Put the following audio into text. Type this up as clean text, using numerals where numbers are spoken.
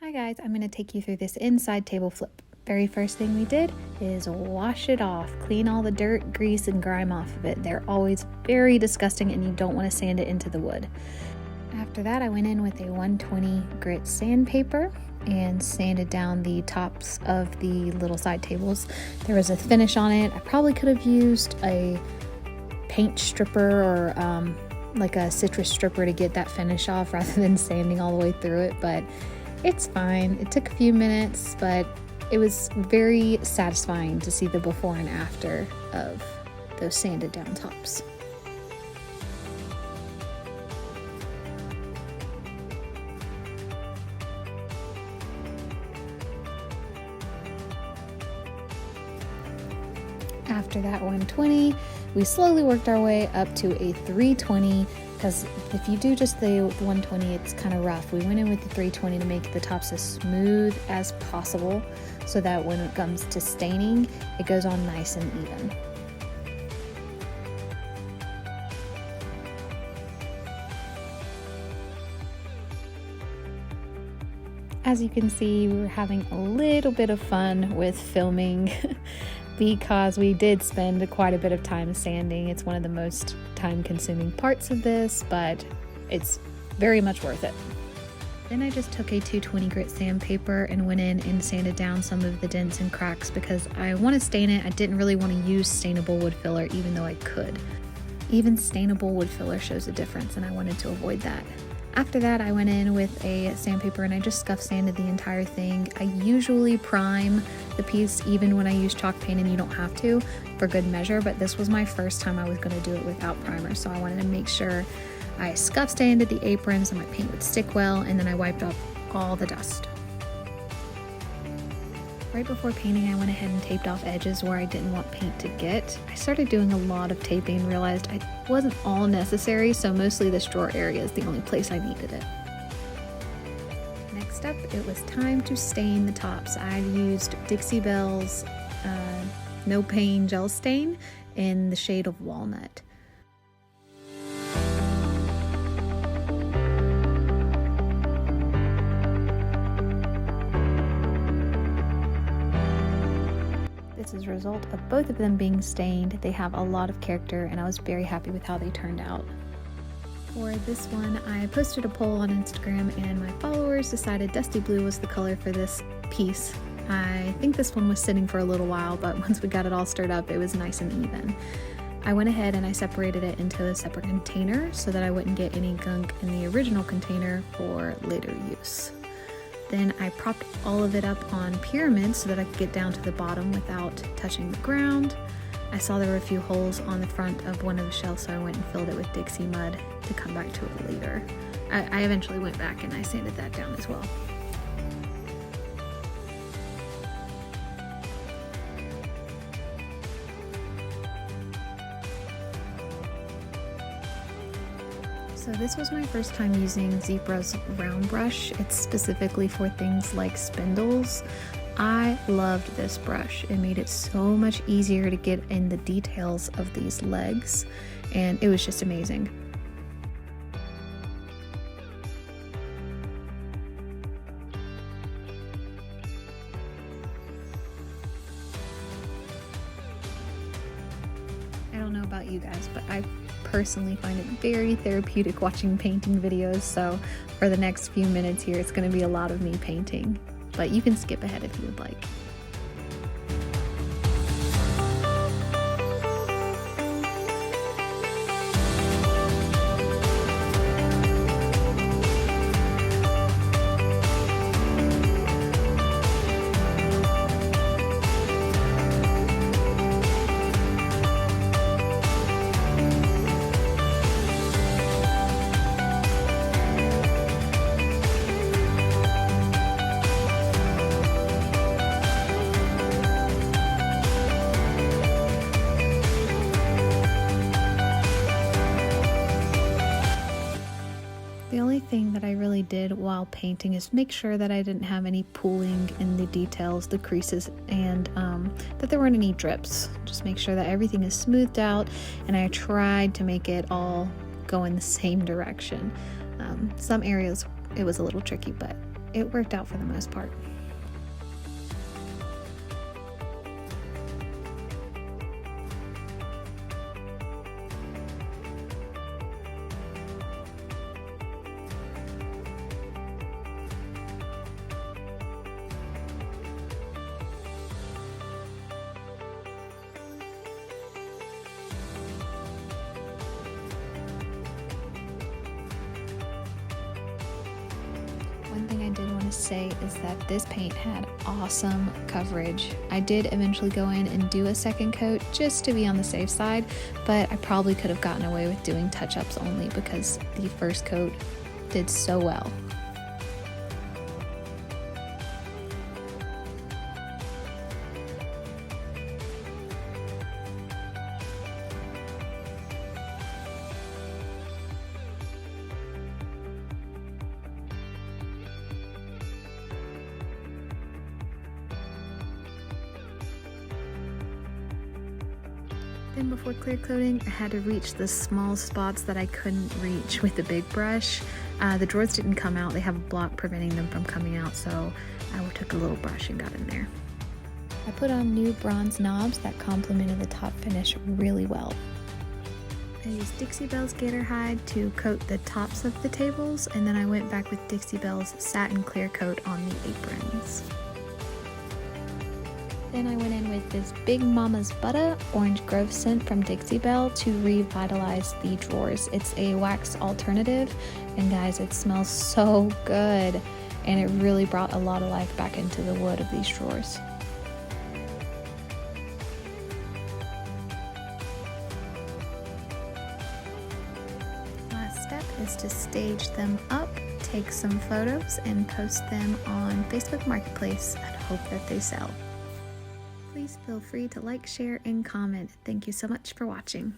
Hi guys, I'm going to take you through this inside table flip. Very first thing we did is wash it off, clean all the dirt, grease, and grime off of it. They're always very disgusting and you don't want to sand it into the wood. After that, I went in with a 120 grit sandpaper and sanded down the tops of the little side tables. There was a finish on it. I probably could have used a paint stripper or like a citrus stripper to get that finish off rather than sanding all the way through it, but it's fine. It took a few minutes, but it was very satisfying to see the before and after of those sanded down tops. After that 120, we slowly worked our way up to a 320, because if you do just the 120, it's kind of rough. We went in with the 320 to make the tops as smooth as possible so that when it comes to staining, it goes on nice and even. As you can see, we were having a little bit of fun with filming because we did spend quite a bit of time sanding. It's one of the most time-consuming parts of this, but it's very much worth it. Then I just took a 220 grit sandpaper and went in and sanded down some of the dents and cracks because I want to stain it. I didn't really want to use stainable wood filler even though I could. Even stainable wood filler shows a difference and I wanted to avoid that. After that, I went in with a sandpaper and I just scuff sanded the entire thing. I usually prime the piece even when I use chalk paint, and you don't have to for good measure, but this was my first time I was going to do it without primer, so I wanted to make sure I scuff sanded the apron so my paint would stick well, and then I wiped off all the dust. Right before painting, I went ahead and taped off edges where I didn't want paint to get. I started doing a lot of taping and realized it wasn't all necessary, so mostly this drawer area is the only place I needed it. Next up, it was time to stain the tops. I used Dixie Belle's No Pain Gel Stain in the shade of Walnut. This is a result of both of them being stained. They have a lot of character and I was very happy with how they turned out. For this one, I posted a poll on Instagram and my followers decided dusty blue was the color for this piece. I think this one was sitting for a little while, but once we got it all stirred up, it was nice and even. I went ahead and I separated it into a separate container so that I wouldn't get any gunk in the original container for later use. Then I propped all of it up on pyramids so that I could get down to the bottom without touching the ground. I saw there were a few holes on the front of one of the shelves, so I went and filled it with Dixie mud to come back to it later. I eventually went back and I sanded that down as well. So this was my first time using Zebra's round brush. It's specifically for things like spindles. I loved this brush. It made it so much easier to get in the details of these legs, and it was just amazing. I don't know about you guys, but I personally find it very therapeutic watching painting videos, so for the next few minutes here it's going to be a lot of me painting, but you can skip ahead if you would like. The only thing that I really did while painting is make sure that I didn't have any pooling in the details, the creases, and that there weren't any drips. Just make sure that everything is smoothed out, and I tried to make it all go in the same direction. Some areas it was a little tricky, but it worked out for the most part. One thing I did want to say is that this paint had awesome coverage. I did eventually go in and do a second coat just to be on the safe side, but I probably could have gotten away with doing touch-ups only because the first coat did so well. Then before clear coating, I had to reach the small spots that I couldn't reach with the big brush. The drawers didn't come out. They have a block preventing them from coming out, so I took a little brush and got in there. I put on new bronze knobs that complemented the top finish really well. I used Dixie Belle's gator hide to coat the tops of the tables, and then I went back with Dixie Belle's satin clear coat on the aprons. Then I went in with this Big Mama's Butter Orange Grove scent from Dixie Belle to revitalize the drawers. It's a wax alternative, and guys, it smells so good, and it really brought a lot of life back into the wood of these drawers. Last step is to stage them up, take some photos, and post them on Facebook Marketplace and hope that they sell. Please feel free to like, share, and comment. Thank you so much for watching.